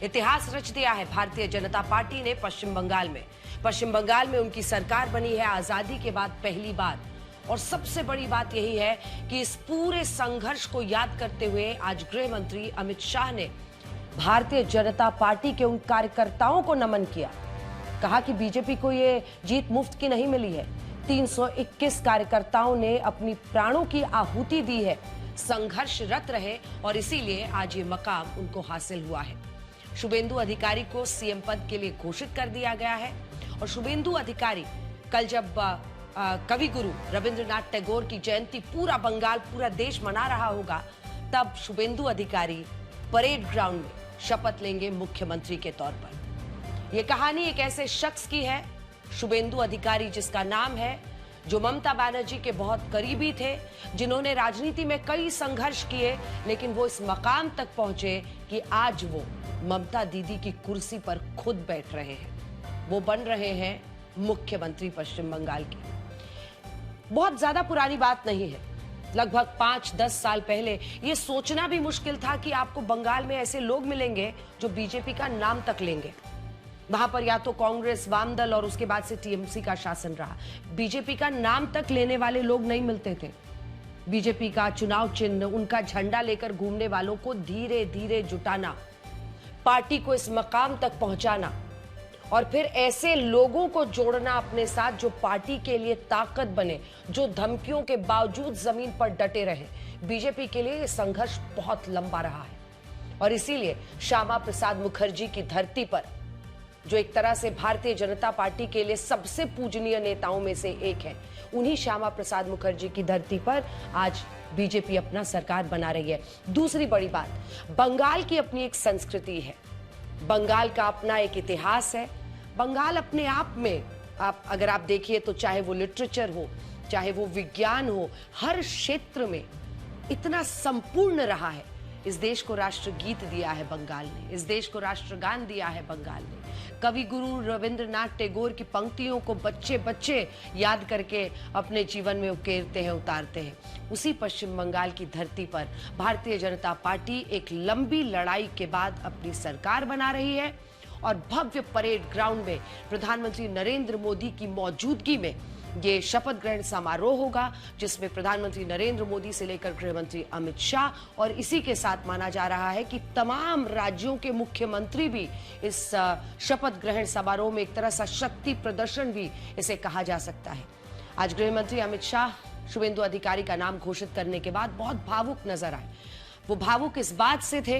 इतिहास रच दिया है भारतीय जनता पार्टी ने पश्चिम बंगाल में। पश्चिम बंगाल में उनकी सरकार बनी है आजादी के बाद पहली बार। और सबसे बड़ी बात यही है कि इस पूरे संघर्ष को याद करते हुए आज गृह मंत्री अमित शाह ने भारतीय जनता पार्टी के उन कार्यकर्ताओं को नमन किया। कहा कि बीजेपी को ये जीत मुफ्त की नहीं मिली है। 321 कार्यकर्ताओं ने अपनी प्राणों की आहुति दी है, संघर्षरत रहे और इसीलिए आज ये मकाम उनको हासिल हुआ है। शुभेंदु अधिकारी को सीएम पद के लिए घोषित कर दिया गया है। और शुभेंदु अधिकारी कल जब कवि गुरु रविंद्रनाथ टैगोर की जयंती पूरा बंगाल, पूरा देश मना रहा होगा, तब शुभेंदु अधिकारी परेड ग्राउंड में शपथ लेंगे मुख्यमंत्री के तौर पर। यह कहानी एक ऐसे शख्स की है, शुभेंदु अधिकारी, जिसका नाम है, जो ममता बनर्जी के बहुत करीबी थे, जिन्होंने राजनीति में कई संघर्ष किए, लेकिन वो इस मकाम तक पहुंचे कि आज वो ममता दीदी की कुर्सी पर खुद बैठ रहे हैं। वो बन रहे हैं मुख्यमंत्री पश्चिम बंगाल की। बहुत ज्यादा पुरानी बात नहीं है, लगभग 5-10 साल पहले ये सोचना भी मुश्किल था कि आपको बंगाल में ऐसे लोग मिलेंगे जो बीजेपी का नाम तक लेंगे। वहां पर या तो कांग्रेस, वामदल और उसके बाद से टीएमसी का शासन रहा। बीजेपी का नाम तक लेने वाले लोग नहीं मिलते थे। बीजेपी का चुनाव चिन्ह, उनका झंडा लेकर घूमने वालों को धीरे धीरे जुटाना, पार्टी को इस मकाम तक पहुंचाना और फिर ऐसे लोगों को जोड़ना अपने साथ जो पार्टी के लिए ताकत बने, जो धमकियों के बावजूद जमीन पर डटे रहे। बीजेपी के लिए यह संघर्ष बहुत लंबा रहा है और इसीलिए श्यामा प्रसाद मुखर्जी की धरती पर, जो एक तरह से भारतीय जनता पार्टी के लिए सबसे पूजनीय नेताओं में से एक है, उन्हीं श्यामा प्रसाद मुखर्जी की धरती पर आज बीजेपी अपना सरकार बना रही है। दूसरी बड़ी बात, बंगाल की अपनी एक संस्कृति है, बंगाल का अपना एक इतिहास है। बंगाल अपने आप में अगर आप देखिए तो चाहे वो लिटरेचर हो, चाहे वो विज्ञान हो, हर क्षेत्र में इतना संपूर्ण रहा है। इस देश को राष्ट्रगीत दिया है बंगाल ने, इस देश को राष्ट्रगान दिया है बंगाल ने। कवि गुरु रविंद्रनाथ टैगोर की पंक्तियों को बच्चे बच्चे याद करके अपने जीवन में उकेरते हैं, उतारते हैं। उसी पश्चिम बंगाल की धरती पर भारतीय जनता पार्टी एक लंबी लड़ाई के बाद अपनी सरकार बना रही है और भव्य परेड ग्राउंड में प्रधानमंत्री नरेंद्र मोदी की मौजूदगी में ये शपथ ग्रहण समारोह होगा, जिसमें प्रधानमंत्री नरेंद्र मोदी से लेकर गृह मंत्री अमित शाह और इसी के साथ माना जा रहा है कि तमाम राज्यों के मुख्यमंत्री भी इस शपथ ग्रहण समारोह में एक तरह सा शक्ति प्रदर्शन भी इसे कहा जा सकता है। आज गृह मंत्री अमित शाह शुभेंदु अधिकारी का नाम घोषित करने के बाद बहुत भावुक नजर आए। वो भावुक इस बात से थे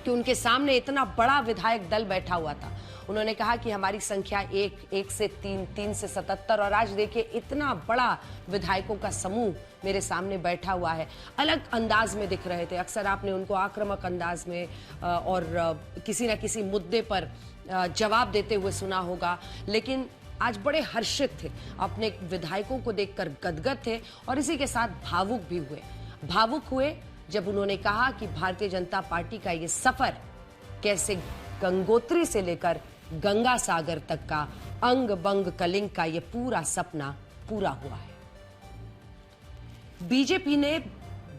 कि उनके सामने इतना बड़ा विधायक दल बैठा हुआ था। उन्होंने कहा कि हमारी संख्या 1 से 3, 3 से 77 और आज देखिए इतना बड़ा विधायकों का समूह मेरे सामने बैठा हुआ है। अलग अंदाज में दिख रहे थे। अक्सर आपने उनको आक्रामक अंदाज में और किसी न किसी मुद्दे पर जवाब देते हुए सुना होगा, लेकिन आज बड़े हर्षित थे, अपने विधायकों को देखकर गदगद थे और इसी के साथ भावुक भी हुए। भावुक हुए जब उन्होंने कहा कि भारतीय जनता पार्टी का ये सफर कैसे गंगोत्री से लेकर गंगा सागर तक का अंग बंग कलिंग का ये पूरा सपना पूरा हुआ है। बीजेपी ने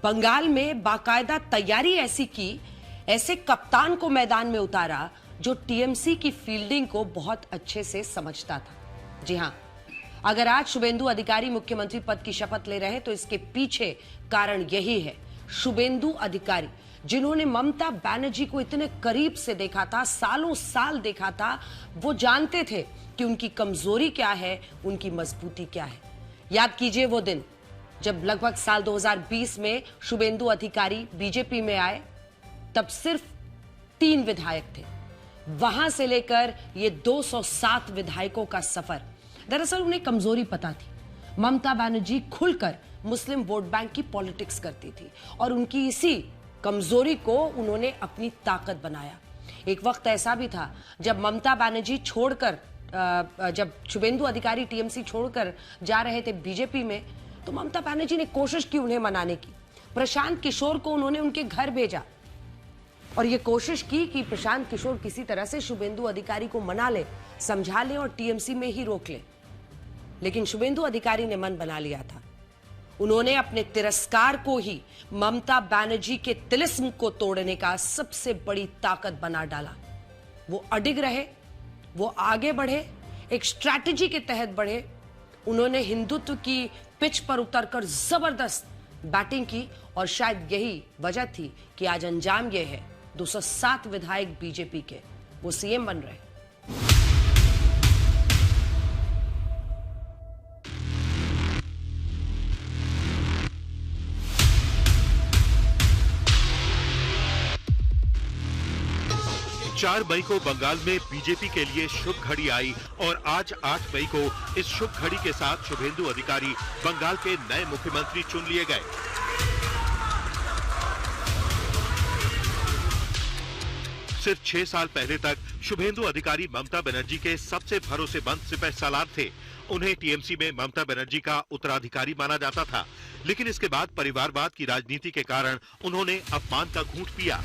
बंगाल में बाकायदा तैयारी ऐसी की, ऐसे कप्तान को मैदान में उतारा जो टीएमसी की फील्डिंग को बहुत अच्छे से समझता था। जी हां, अगर आज शुभेंदु अधिकारी मुख्यमंत्री पद की शपथ ले रहे हैं तो इसके पीछे कारण यही है। शुभेंदु अधिकारी, जिन्होंने ममता बनर्जी को इतने करीब से देखा था, सालों साल देखा था, वो जानते थे कि उनकी कमजोरी क्या है, उनकी मजबूती क्या है। याद कीजिए वो दिन जब लगभग साल 2020 में शुभेंदु अधिकारी बीजेपी में आए, तब सिर्फ 3 विधायक थे। वहां से लेकर ये 207 विधायकों का सफर, दरअसल उन्हें कमजोरी पता थी। ममता बनर्जी खुलकर मुस्लिम वोट बैंक की पॉलिटिक्स करती थी और उनकी इसी कमजोरी को उन्होंने अपनी ताकत बनाया। एक वक्त ऐसा भी था जब ममता बनर्जी छोड़कर, जब शुभेंदु अधिकारी टीएमसी छोड़कर जा रहे थे बीजेपी में, तो ममता बनर्जी ने कोशिश की उन्हें मनाने की। प्रशांत किशोर को उन्होंने उनके घर भेजा और ये कोशिश की कि प्रशांत किशोर किसी तरह से शुभेंदु अधिकारी को मना ले, समझा ले और टीएमसी में ही रोक ले। लेकिन शुभेंदु अधिकारी ने मन बना लिया था। उन्होंने अपने तिरस्कार को ही ममता बनर्जी के तिलिस्म को तोड़ने का सबसे बड़ी ताकत बना डाला। वो अडिग रहे, वो आगे बढ़े, एक स्ट्रैटेजी के तहत बढ़े। उन्होंने हिंदुत्व की पिच पर उतरकर जबरदस्त बैटिंग की और शायद यही वजह थी कि आज अंजाम यह है 207 विधायक बीजेपी के वो सीएम बन रहे। 4 मई को बंगाल में बीजेपी के लिए शुभ घड़ी आई और आज 8 मई को इस शुभ घड़ी के साथ शुभेंदु अधिकारी बंगाल के नए मुख्यमंत्री चुन लिए गए। सिर्फ 6 साल पहले तक शुभेंदु अधिकारी ममता बनर्जी के सबसे भरोसेमंद सिपहसालार थे। उन्हें टीएमसी में ममता बनर्जी का उत्तराधिकारी माना जाता था, लेकिन इसके बाद परिवारवाद की राजनीति के कारण उन्होंने अपमान का घूंट पिया।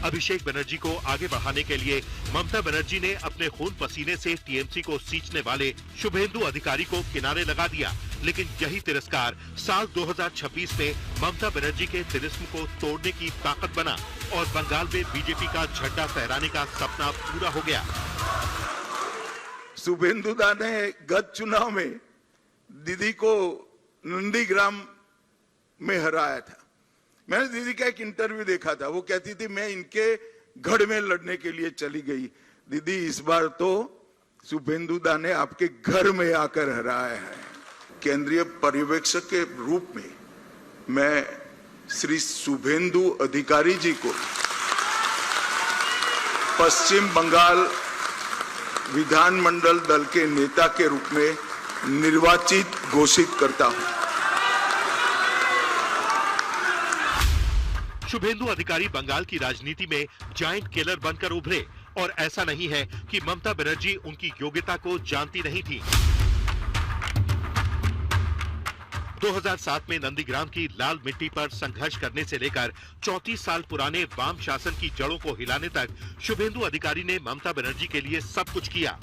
अभिषेक बनर्जी को आगे बढ़ाने के लिए ममता बनर्जी ने अपने खून पसीने से टीएमसी को सींचने वाले शुभेंदु अधिकारी को किनारे लगा दिया, लेकिन यही तिरस्कार साल 2026 में ममता बनर्जी के तिलिस्म को तोड़ने की ताकत बना और बंगाल में बीजेपी का झंडा फहराने का सपना पूरा हो गया। शुभेंदु दा ने गत चुनाव में दीदी को नंदीग्राम में हराया था। मैंने दीदी का एक इंटरव्यू देखा था, वो कहती थी मैं इनके गढ़ में लड़ने के लिए चली गई। दीदी इस बार तो शुभेंदु दा ने आपके घर में आकर हराया है। केंद्रीय पर्यवेक्षक के रूप में मैं श्री शुभेंदु अधिकारी जी को पश्चिम बंगाल विधानमंडल दल के नेता के रूप में निर्वाचित घोषित करता हूं। शुभेंदु अधिकारी बंगाल की राजनीति में जायंट किलर बनकर उभरे और ऐसा नहीं है कि ममता बनर्जी उनकी योग्यता को जानती नहीं थी। 2007 में नंदीग्राम की लाल मिट्टी पर संघर्ष करने से लेकर 34 साल पुराने वाम शासन की जड़ों को हिलाने तक शुभेंदु अधिकारी ने ममता बनर्जी के लिए सब कुछ किया।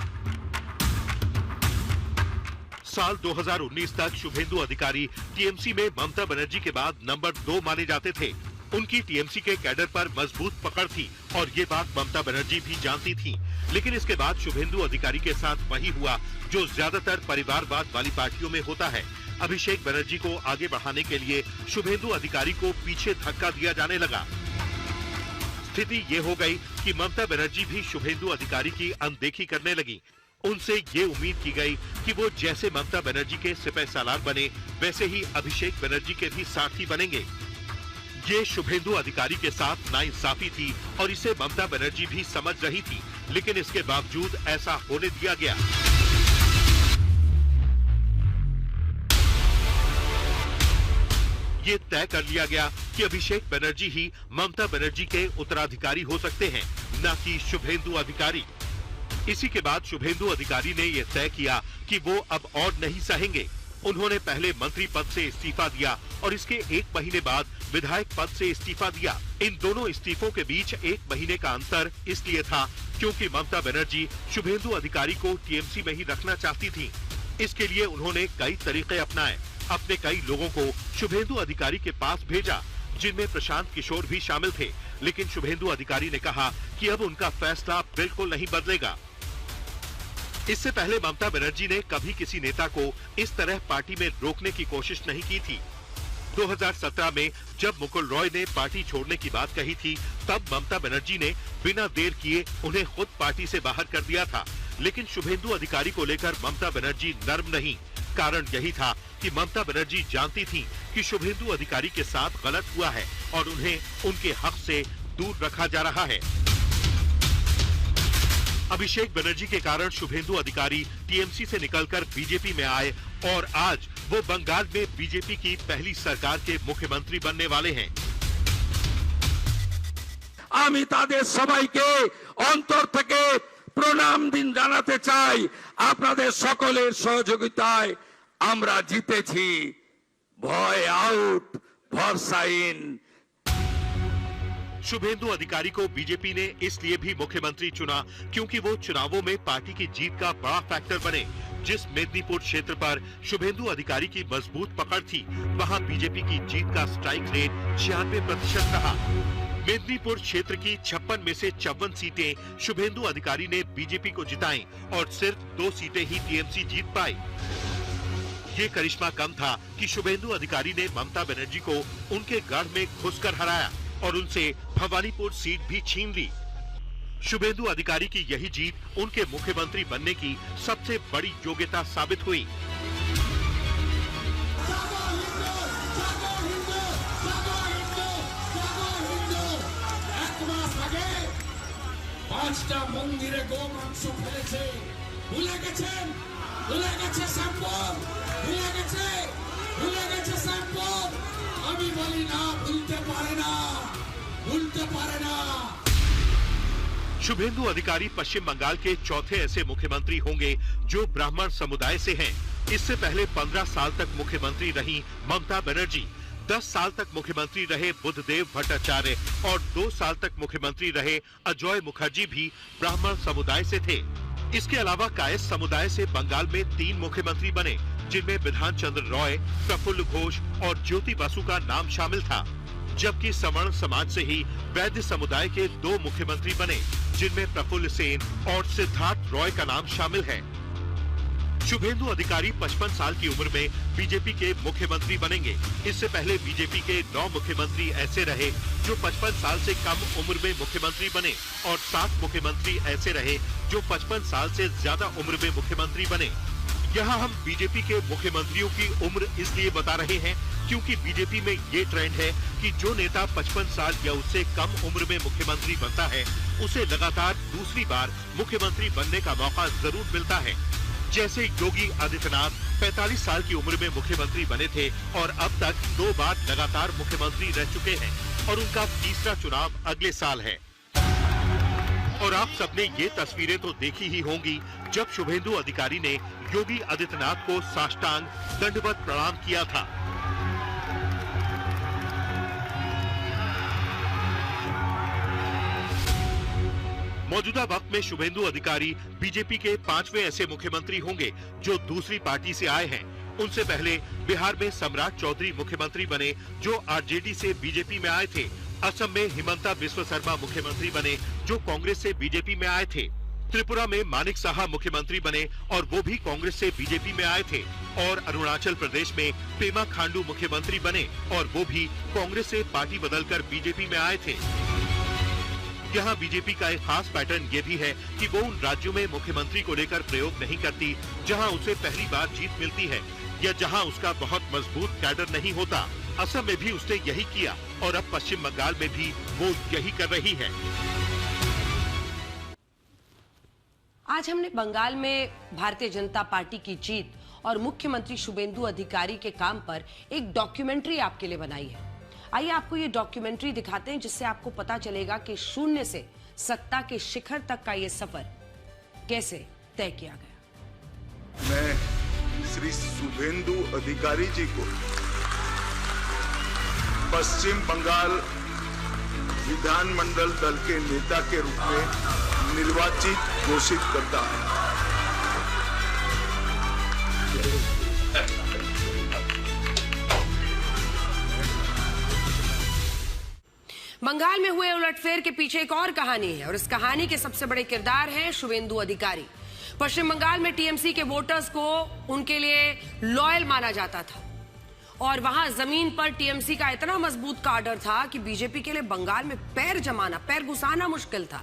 साल 2019 तक शुभेंदु अधिकारी टीएमसी में ममता बनर्जी के बाद नंबर 2 माने जाते थे। उनकी टीएमसी के कैडर पर मजबूत पकड़ थी और ये बात ममता बनर्जी भी जानती थी। लेकिन इसके बाद शुभेंदु अधिकारी के साथ वही हुआ जो ज्यादातर परिवारवाद वाली पार्टियों में होता है। अभिषेक बनर्जी को आगे बढ़ाने के लिए शुभेंदु अधिकारी को पीछे धक्का दिया जाने लगा। स्थिति ये हो गई कि ममता बनर्जी भी शुभेंदु अधिकारी की अनदेखी करने लगी। उनसे ये उम्मीद की गई कि वो जैसे ममता बनर्जी के सिपहसालार बने, वैसे ही अभिषेक बनर्जी के भी साथी बनेंगे। ये शुभेंदु अधिकारी के साथ नाइंसाफी थी और इसे ममता बनर्जी भी समझ रही थी, लेकिन इसके बावजूद ऐसा होने दिया गया। ये तय कर लिया गया कि अभिषेक बनर्जी ही ममता बनर्जी के उत्तराधिकारी हो सकते हैं, न कि शुभेंदु अधिकारी। इसी के बाद शुभेंदु अधिकारी ने यह तय किया कि वो अब और नहीं सहेंगे। उन्होंने पहले मंत्री पद से इस्तीफा दिया और इसके 1 महीने बाद विधायक पद से इस्तीफा दिया। इन दोनों इस्तीफों के बीच 1 महीने का अंतर इसलिए था क्योंकि ममता बनर्जी शुभेंदु अधिकारी को टीएमसी में ही रखना चाहती थी। इसके लिए उन्होंने कई तरीके अपनाए। अपने कई लोगों को शुभेंदु अधिकारी के पास भेजा, जिनमें प्रशांत किशोर भी शामिल थे, लेकिन शुभेंदु अधिकारी ने कहा कि अब उनका फैसला बिल्कुल नहीं बदलेगा। इससे पहले ममता बनर्जी ने कभी किसी नेता को इस तरह पार्टी में रोकने की कोशिश नहीं की थी। 2017 में जब मुकुल रॉय ने पार्टी छोड़ने की बात कही थी, तब ममता बनर्जी ने बिना देर किए उन्हें खुद पार्टी से बाहर कर दिया था। लेकिन शुभेंदु अधिकारी को लेकर ममता बनर्जी नर्म नहीं। कारण यही था कि ममता बनर्जी जानती थी कि शुभेंदु अधिकारी के साथ गलत हुआ है और उन्हें उनके हक से दूर रखा जा रहा है। अभिषेक बनर्जी के कारण शुभेंदु अधिकारी टीएमसी से निकलकर बीजेपी में आए और आज वो बंगाल में बीजेपी की पहली सरकार के मुख्यमंत्री बनने वाले हैं। আমি তাদের সবাইকে অন্তর থেকে প্রণাম দিন জানাতে চাই। আপনাদের সকলের সহযোগিতায় আমরা জিতেছি। ভয় আউট, ভরসা ইন। शुभेंदु अधिकारी को बीजेपी ने इसलिए भी मुख्यमंत्री चुना क्योंकि वो चुनावों में पार्टी की जीत का बड़ा फैक्टर बने। जिस मेदिनीपुर क्षेत्र पर शुभेंदु अधिकारी की मजबूत पकड़ थी, वहां बीजेपी की जीत का स्ट्राइक रेट 96% रहा। मेदिनीपुर क्षेत्र की 56 में से 54 सीटें शुभेंदु अधिकारी ने बीजेपी को जिताई और सिर्फ 2 सीटें ही टीएमसी जीत पाई। ये करिश्मा कम था कि शुभेंदु अधिकारी ने ममता बनर्जी को उनके गढ़ में घुसकर हराया और उनसे भवानीपुर सीट भी छीन ली। शुभेंदु अधिकारी की यही जीत उनके मुख्यमंत्री बनने की सबसे बड़ी योग्यता साबित हुई। পাঁচটা মন্দিরে গোমাংস ফেলেছে, ভুলে গেছেন, ভুলে গেছে সম্পদ, ভুলে গেছে সম্পদ। আমি বলি না, ভুলতে পারে না, ভুলতে পারে না। शुभेंदु अधिकारी पश्चिम बंगाल के चौथे ऐसे मुख्यमंत्री होंगे जो ब्राह्मण समुदाय से हैं। इससे पहले 15 साल तक मुख्यमंत्री रही ममता बनर्जी, 10 साल तक मुख्यमंत्री रहे बुद्धदेव भट्टाचार्य और 2 साल तक मुख्यमंत्री रहे अजय मुखर्जी भी ब्राह्मण समुदाय से थे। इसके अलावा कायस्थ समुदाय से बंगाल में 3 मुख्यमंत्री बने, जिनमें विधान चंद्र रॉय, प्रफुल्ल घोष और ज्योति बसु का नाम शामिल था। जबकि सवर्ण समाज से ही वैद्य समुदाय के 2 मुख्यमंत्री बने, जिनमें प्रफुल्ल सेन और सिद्धार्थ रॉय का नाम शामिल है। शुभेंदु अधिकारी 55 साल की उम्र में बीजेपी के मुख्यमंत्री बनेंगे। इससे पहले बीजेपी के 9 मुख्यमंत्री ऐसे रहे जो 55 साल से कम उम्र में मुख्यमंत्री बने और 7 मुख्यमंत्री ऐसे रहे जो 55 साल से ज्यादा उम्र में मुख्यमंत्री बने। यहाँ हम बीजेपी के मुख्यमंत्रियों की उम्र इसलिए बता रहे हैं क्योंकि बीजेपी में ये ट्रेंड है कि जो नेता 55 साल या उससे कम उम्र में मुख्यमंत्री बनता है, उसे लगातार दूसरी बार मुख्यमंत्री बनने का मौका जरूर मिलता है। जैसे योगी आदित्यनाथ 45 साल की उम्र में मुख्यमंत्री बने थे और अब तक 2 बार लगातार मुख्यमंत्री रह चुके हैं और उनका तीसरा चुनाव अगले साल है। और आप सबने ये तस्वीरें तो देखी ही होंगी जब शुभेंदु अधिकारी ने योगी आदित्यनाथ को साष्टांग दंडवत प्रणाम किया था। मौजूदा वक्त में शुभेंदु अधिकारी बीजेपी के 5वें ऐसे मुख्यमंत्री होंगे जो दूसरी पार्टी से आए हैं। उनसे पहले बिहार में सम्राट चौधरी मुख्यमंत्री बने जो आरजेडी से बीजेपी में आए थे। असम में हिमंता बिस्वा शर्मा मुख्यमंत्री बने जो कांग्रेस से बीजेपी में आए थे। त्रिपुरा में मानिक साहा मुख्यमंत्री बने और वो भी कांग्रेस से बीजेपी में आए थे। और अरुणाचल प्रदेश में पेमा खांडू मुख्यमंत्री बने और वो भी कांग्रेस से पार्टी बदलकर बीजेपी में आए थे। यहाँ बीजेपी का एक खास पैटर्न ये भी है कि वो उन राज्यों में मुख्यमंत्री को लेकर प्रयोग नहीं करती जहाँ उसे पहली बार जीत मिलती है या जहाँ उसका बहुत मजबूत कैडर नहीं होता। असम में भी उसने यही किया और अब पश्चिम बंगाल में भी वो यही कर रही है। आज हमने बंगाल में भारतीय जनता पार्टी की जीत और मुख्यमंत्री शुभेंदु अधिकारी के काम पर एक डॉक्यूमेंट्री आपके लिए बनाई है। आइए आपको ये डॉक्यूमेंट्री दिखाते हैं जिससे आपको पता चलेगा कि शून्य से सत्ता के शिखर तक का ये सफर कैसे तय किया गया। मैं श्री शुभेंदु अधिकारी जी को पश्चिम बंगाल विधानमंडल दल के नेता के रूप में निर्वाचित घोषित करता हूं। बंगाल में हुए उलटफेर के पीछे एक और कहानी है और इस कहानी के सबसे बड़े किरदार हैं शुभेंदु अधिकारी। पश्चिम बंगाल में टीएमसी के वोटर्स को उनके लिए लॉयल माना जाता था और वहां जमीन पर टीएमसी का इतना मजबूत काडर था कि बीजेपी के लिए बंगाल में पैर घुसाना मुश्किल था।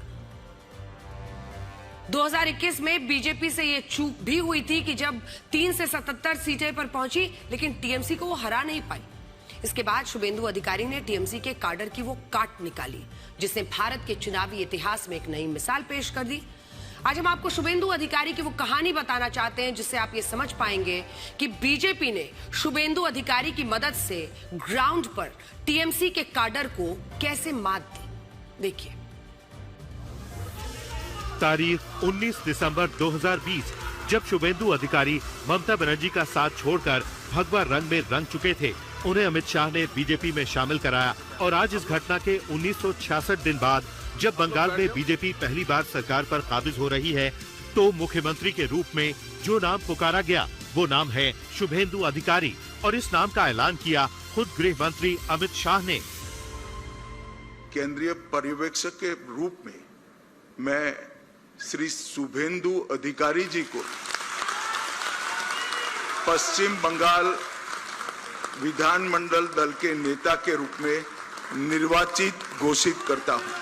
2021 में बीजेपी से यह चूक भी हुई थी कि जब 3 से 77 सीटें पर पहुंची लेकिन टीएमसी को वो हरा नहीं पाई। इसके बाद शुभेंदु अधिकारी ने टीएमसी के काडर की वो काट निकाली जिसने भारत के चुनावी इतिहास में एक नई मिसाल पेश कर दी। आज हम आपको शुभेंदु अधिकारी की वो कहानी बताना चाहते हैं जिससे आप ये समझ पाएंगे कि बीजेपी ने शुभेंदु अधिकारी की मदद से ग्राउंड पर टीएमसी के काडर को कैसे मात दी। देखिए, तारीख 19 दिसंबर 2020 जब शुभेंदु अधिकारी ममता बनर्जी का साथ छोड़कर भगवा रंग में रंग चुके थे, उन्हें अमित शाह ने बीजेपी में शामिल कराया और आज इस घटना के 1966 दिन बाद जब बंगाल में बीजेपी पहली बार सरकार पर काबिज हो रही है तो मुख्यमंत्री के रूप में जो नाम पुकारा गया वो नाम है शुभेंदु अधिकारी और इस नाम का ऐलान किया खुद गृह मंत्री अमित शाह ने। केंद्रीय पर्यवेक्षक के रूप में मैं श्री शुभेंदु अधिकारी जी को पश्चिम बंगाल विधानमंडल दल के नेता के रूप में निर्वाचित घोषित करता हूं।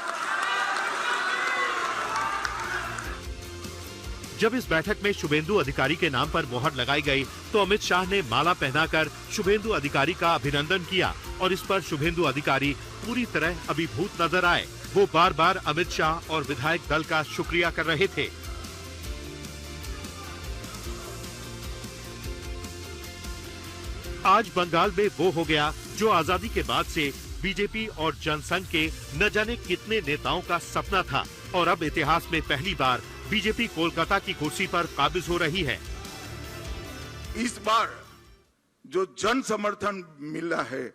जब इस बैठक में शुभेंदु अधिकारी के नाम पर मोहर लगाई गई तो अमित शाह ने माला पहनाकर शुभेंदु अधिकारी का अभिनंदन किया और इस पर शुभेंदु अधिकारी पूरी तरह अभिभूत नजर आए। वो बार बार अमित शाह और विधायक दल का शुक्रिया कर रहे थे। आज बंगाल में वो हो गया जो आजादी के बाद से बीजेपी और जनसंघ के न जाने कितने नेताओं का सपना था और अब इतिहास में पहली बार बीजेपी कोलकाता की कुर्सी पर काबिज हो रही है। इस बार जो जन समर्थन मिला है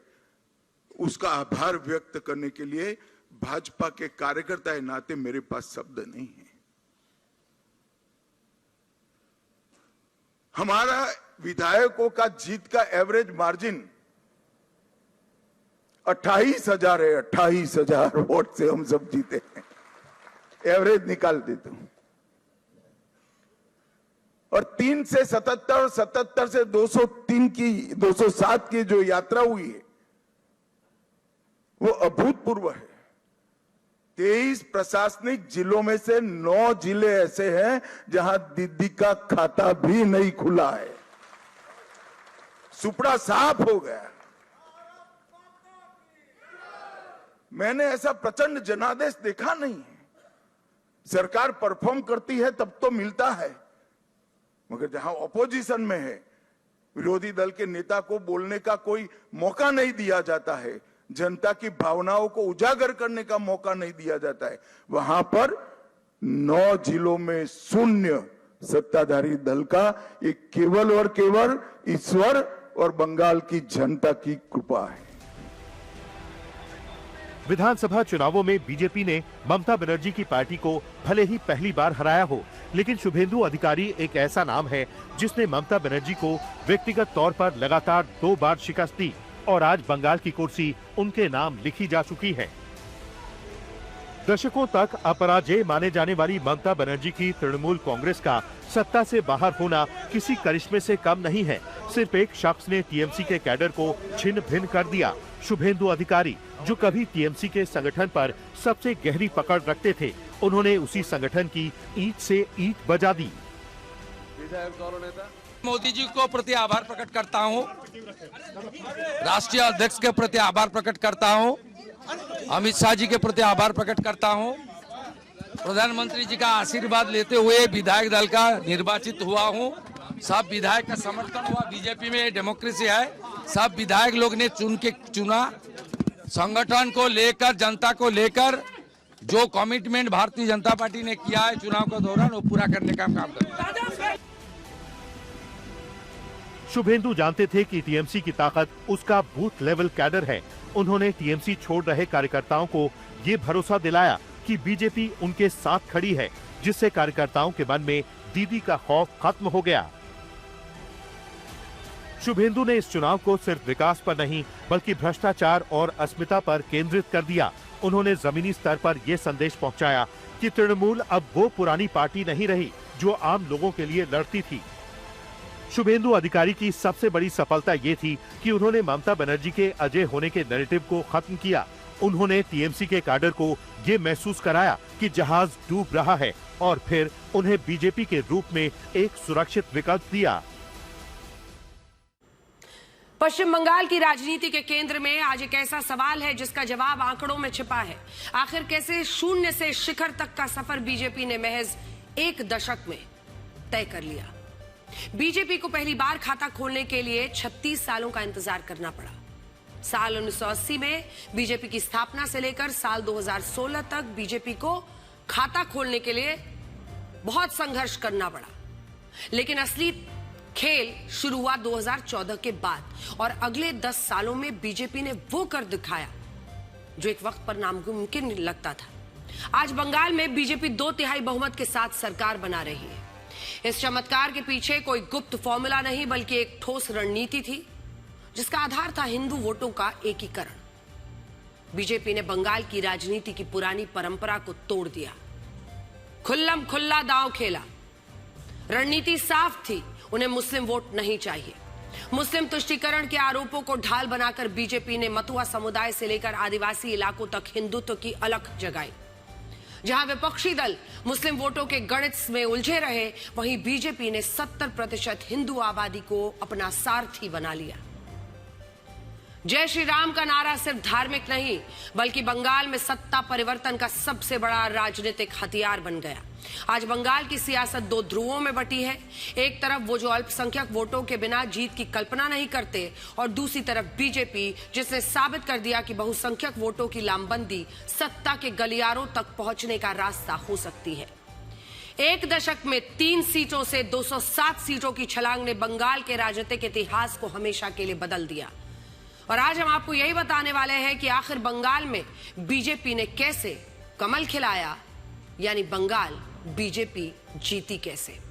उसका आभार व्यक्त करने के लिए भाजपा के कार्यकर्ता के नाते मेरे पास शब्द नहीं है। हमारा विधायकों का जीत का एवरेज मार्जिन 28,000 है। 28,000 वोट से हम सब जीते हैं, एवरेज निकाल देता हूं। और 3 से 77, 77 से 203 की 207 की जो यात्रा हुई है वो अभूतपूर्व है। 23 प्रशासनिक जिलों में से 9 जिले ऐसे हैं जहां दीदी का खाता भी नहीं खुला है। सुपड़ा साफ हो गया। मैंने ऐसा प्रचंड जनादेश देखा नहीं है। सरकार परफॉर्म करती है तब तो मिलता है, मगर जहां ऑपोजिशन में है, विरोधी दल के नेता को बोलने का कोई मौका नहीं दिया जाता है, जनता की भावनाओं को उजागर करने का मौका नहीं दिया जाता है, वहां पर 9 जिलों में शून्य सत्ताधारी दल का। ये केवल और केवल ईश्वर और बंगाल की जनता की कृपा है। विधानसभा चुनावों में बीजेपी ने ममता बनर्जी की पार्टी को भले ही पहली बार हराया हो, लेकिन शुभेंदु अधिकारी एक ऐसा नाम है जिसने ममता बनर्जी को व्यक्तिगत तौर पर लगातार 2 बार शिकस्त दी और आज बंगाल की कुर्सी उनके नाम लिखी जा चुकी है। दशकों तक अपराजेय माने जाने वाली ममता बनर्जी की तृणमूल कांग्रेस का सत्ता से बाहर होना किसी करिश्मे से कम नहीं है। सिर्फ एक शख्स ने टीएमसी के कैडर को छिन्न भिन्न कर दिया, शुभेंदु अधिकारी, जो कभी टीएमसी के संगठन पर सबसे गहरी पकड़ रखते थे। उन्होंने उसी संगठन की ईंट से ईंट बजा दी। मोदी जी को प्रति आभार प्रकट करता हूं, राष्ट्रीय अध्यक्ष के प्रति आभार प्रकट करता हूं, अमित शाह जी के प्रति आभार प्रकट करता हूं। प्रधानमंत्री जी का आशीर्वाद लेते हुए विधायक दल का निर्वाचित हुआ हूं। सब विधायक का समर्थन हुआ। बीजेपी में डेमोक्रेसी है, सब विधायक लोग ने चुना। संगठन को लेकर, जनता को लेकर जो कमिटमेंट भारतीय जनता पार्टी ने किया है चुनाव के दौरान, वो पूरा करने का काम करेंगे। शुभेंदु जानते थे कि टीएमसी की ताकत उसका बूथ लेवल कैडर है। उन्होंने टीएमसी छोड़ रहे कार्यकर्ताओं को ये भरोसा दिलाया कि बीजेपी उनके साथ खड़ी है, जिससे कार्यकर्ताओं के मन में दीदी का खौफ खत्म हो गया। शुभेंदु ने इस चुनाव को सिर्फ विकास पर नहीं बल्कि भ्रष्टाचार और अस्मिता पर केंद्रित कर दिया। उन्होंने जमीनी स्तर पर यह संदेश पहुंचाया कि तृणमूल अब वो पुरानी पार्टी नहीं रही जो आम लोगों के लिए लड़ती थी। शुभेंदु अधिकारी की सबसे बड़ी सफलता ये थी कि उन्होंने ममता बनर्जी के अजय होने के नैरेटिव को खत्म किया। उन्होंने टीएमसी के कैडर को ये महसूस कराया कि जहाज डूब रहा है और फिर उन्हें बीजेपी के रूप में एक सुरक्षित विकल्प दिया। पश्चिम बंगाल की राजनीति के केंद्र में आज एक ऐसा सवाल है जिसका जवाब आंकड़ों में छिपा है। आखिर कैसे शून्य से शिखर तक का सफर बीजेपी ने महज 1 दशक में तय कर लिया। बीजेपी को पहली बार खाता खोलने के लिए 36 सालों का इंतजार करना पड़ा। साल 1980 में बीजेपी की स्थापना से लेकर साल 2016 तक बीजेपी को खाता खोलने के लिए बहुत संघर्ष करना पड़ा, लेकिन असली खेल शुरू हुआ 2014 के बाद और अगले 10 सालों में बीजेपी ने वो कर दिखाया जो एक वक्त पर नामुमकिन लगता था। आज बंगाल में बीजेपी 2/3 बहुमत के साथ सरकार बना रही है। इस चमत्कार के पीछे कोई गुप्त फॉर्मूला नहीं बल्कि एक ठोस रणनीति थी जिसका आधार था हिंदू वोटों का एकीकरण। बीजेपी ने बंगाल की राजनीति की पुरानी परंपरा को तोड़ दिया, खुल्लम खुल्ला दांव खेला। रणनीति साफ थी, उन्हें मुस्लिम वोट नहीं चाहिए। मुस्लिम तुष्टीकरण के आरोपों को ढाल बनाकर बीजेपी ने मतुआ समुदाय से लेकर आदिवासी इलाकों तक हिंदुत्व की अलख जगाई। जहां विपक्षी दल मुस्लिम वोटों के गणित में उलझे रहे, वहीं बीजेपी ने 70% हिंदू आबादी को अपना सारथी बना लिया। जय श्री राम का नारा सिर्फ धार्मिक नहीं बल्कि बंगाल में सत्ता परिवर्तन का सबसे बड़ा राजनीतिक हथियार बन गया। आज बंगाल की सियासत दो ध्रुवों में बटी है। एक तरफ वो जो अल्पसंख्यक वोटों के बिना जीत की कल्पना नहीं करते और दूसरी तरफ बीजेपी जिसने साबित कर दिया कि बहुसंख्यक वोटों की लामबंदी सत्ता के गलियारों तक पहुंचने का रास्ता हो सकती है। एक दशक में 3 सीटों से 207 सीटों की छलांग ने बंगाल के राजनीतिक इतिहास को हमेशा के लिए बदल दिया। और आज हम आपको यही बताने वाले हैं कि आखिर बंगाल में बीजेपी ने कैसे कमल खिलाया, यानी बंगाल बीजेपी जीती कैसे।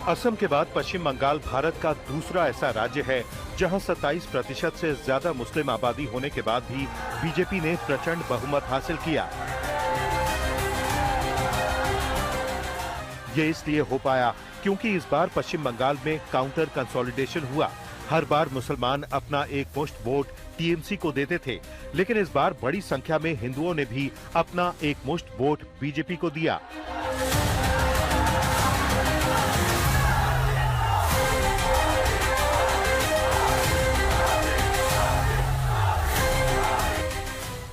असम के बाद पश्चिम बंगाल भारत का दूसरा ऐसा राज्य है जहां 27% से ज्यादा मुस्लिम आबादी होने के बाद भी बीजेपी ने प्रचंड बहुमत हासिल किया। ये इसलिए हो पाया क्योंकि इस बार पश्चिम बंगाल में काउंटर कंसोलिडेशन हुआ। हर बार मुसलमान अपना एक मुश्त वोट टीएमसी को देते थे, लेकिन इस बार बड़ी संख्या में हिंदुओं ने भी अपना एक मुश्त वोट बीजेपी को दिया।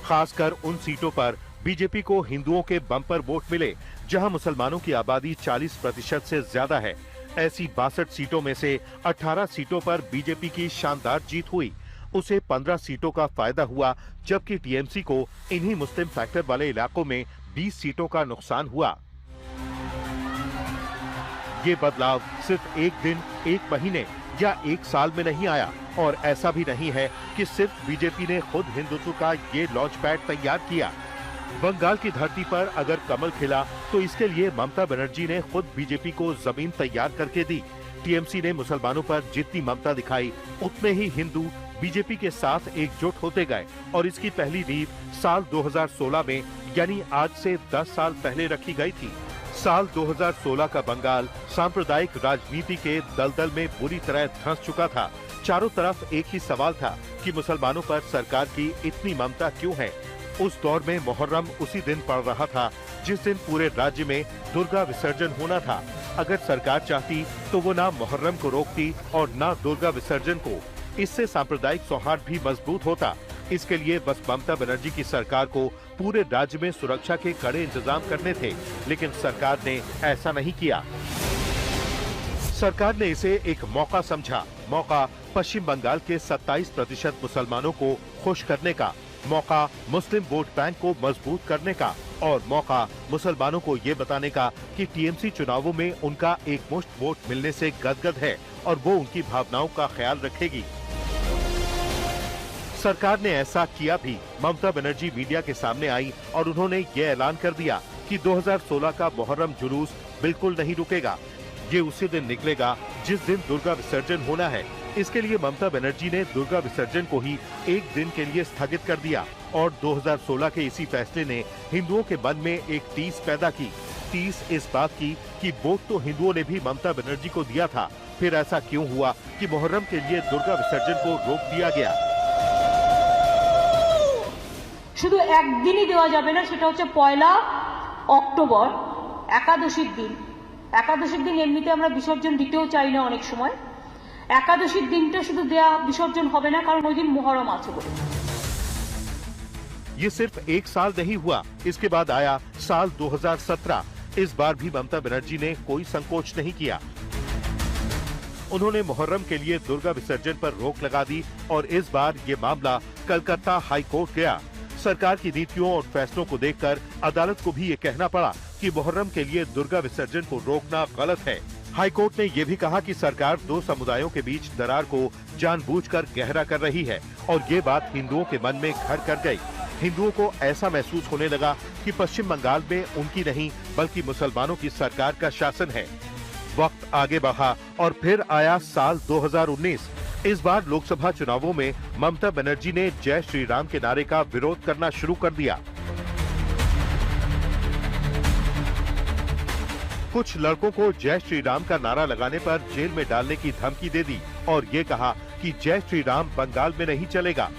खासकर उन सीटों पर बीजेपी को हिंदुओं के बम्पर वोट मिले जहां मुसलमानों की आबादी 40% से ज्यादा है। ऐसी 62 सीटों में से 18 सीटों पर बीजेपी की शानदार जीत हुई। उसे 15 सीटों का फायदा हुआ, जबकि टीएमसी को इन्हीं मुस्लिम फैक्टर वाले इलाकों में 20 सीटों का नुकसान हुआ। ये बदलाव सिर्फ एक दिन, एक महीने या एक साल में नहीं आया और ऐसा भी नहीं है कि सिर्फ बीजेपी ने खुद हिंदुत्व का ये लॉन्च पैड तैयार किया। बंगाल की धरती पर अगर कमल खिला तो इसके लिए ममता बनर्जी ने खुद बीजेपी को जमीन तैयार करके दी। टीएमसी ने मुसलमानों पर जितनी ममता दिखाई उतने ही हिंदू बीजेपी के साथ एकजुट होते गए और इसकी पहली नींव साल 2016 में यानी आज से 10 साल पहले रखी गई थी। साल 2016 का बंगाल सांप्रदायिक राजनीति के दलदल में बुरी तरह धंस चुका था। चारों तरफ एक ही सवाल था कि मुसलमानों पर सरकार की इतनी ममता क्यों है। उस दौर में मुहर्रम उसी दिन पड़ रहा था जिस दिन पूरे राज्य में दुर्गा विसर्जन होना था। अगर सरकार चाहती तो वो ना मुहर्रम को रोकती और ना दुर्गा विसर्जन को। इससे सांप्रदायिक सौहार्द भी मजबूत होता। इसके लिए बस ममता बनर्जी की सरकार को पूरे राज्य में सुरक्षा के कड़े इंतजाम करने थे, लेकिन सरकार ने ऐसा नहीं किया। सरकार ने इसे एक मौका समझा। मौका पश्चिम बंगाल के 27% मुसलमानों को खुश करने का, मौका मुस्लिम वोट बैंक को मजबूत करने का और मौका मुसलमानों को ये बताने का कि टीएमसी चुनावों में उनका एक मुश्त वोट मिलने से गदगद है और वो उनकी भावनाओं का ख्याल रखेगी। सरकार ने ऐसा किया भी। ममता बनर्जी मीडिया के सामने आई और उन्होंने ये ऐलान कर दिया कि 2016 का मुहर्रम जुलूस बिल्कुल नहीं रुकेगा। ये उसी दिन निकलेगा जिस दिन दुर्गा विसर्जन होना है। इसके लिए ममता बनर्जी ने दुर्गा विसर्जन को ही एक दिन के लिए स्थगित कर दिया और 2016 के इसी फैसले ने हिंदुओं के मन में एक टीस पैदा की। टीस इस बात की कि वोट तो हिंदुओं ने भी ममता बनर्जी को दिया था, फिर ऐसा क्यों हुआ कि मुहर्रम के लिए दुर्गा विसर्जन को रोक दिया गया। শুধু একদিনই দেওয়া যাবে না, সেটা হচ্ছে 1 অক্টোবর একাদশীর দিন। একাদশীর দিন এমনিতে আমরা বিসর্জন দিতেও চাই না অনেক সময়। একাদশীর দিনটা শুধু দেয়া বিসর্জন হবে না, কারণ ওই দিন মুহররম আছে বলে। ये सिर्फ एक साल नहीं हुआ, इसके बाद आया साल 2017। इस बार भी ममता बनर्जी ने कोई संकोच नहीं किया। उन्होंने मुहर्रम के लिए दुर्गा विसर्जन पर रोक लगा दी और इस बार ये मामला कलकत्ता हाई कोर्ट गया। सरकार की नीतियों और फैसलों को देखकर अदालत को भी ये कहना पड़ा कि मुहर्रम के लिए दुर्गा विसर्जन को रोकना गलत है। हाई कोर्ट ने ये भी कहा कि सरकार दो समुदायों के बीच दरार को जानबूझकर गहरा कर रही है और ये बात हिंदुओं के मन में घर कर गई। हिंदुओं को ऐसा महसूस होने लगा कि पश्चिम बंगाल में उनकी नहीं बल्कि मुसलमानों की सरकार का शासन है। वक्त आगे बढ़ा और फिर आया साल 2019। इस बार लोकसभा चुनावों में ममता बनर्जी ने जय श्री राम के नारे का विरोध करना शुरू कर दिया। कुछ लड़कों को जय श्री राम का नारा लगाने पर जेल में डालने की धमकी दे दी और ये कहा कि जय श्री राम बंगाल में नहीं चलेगा।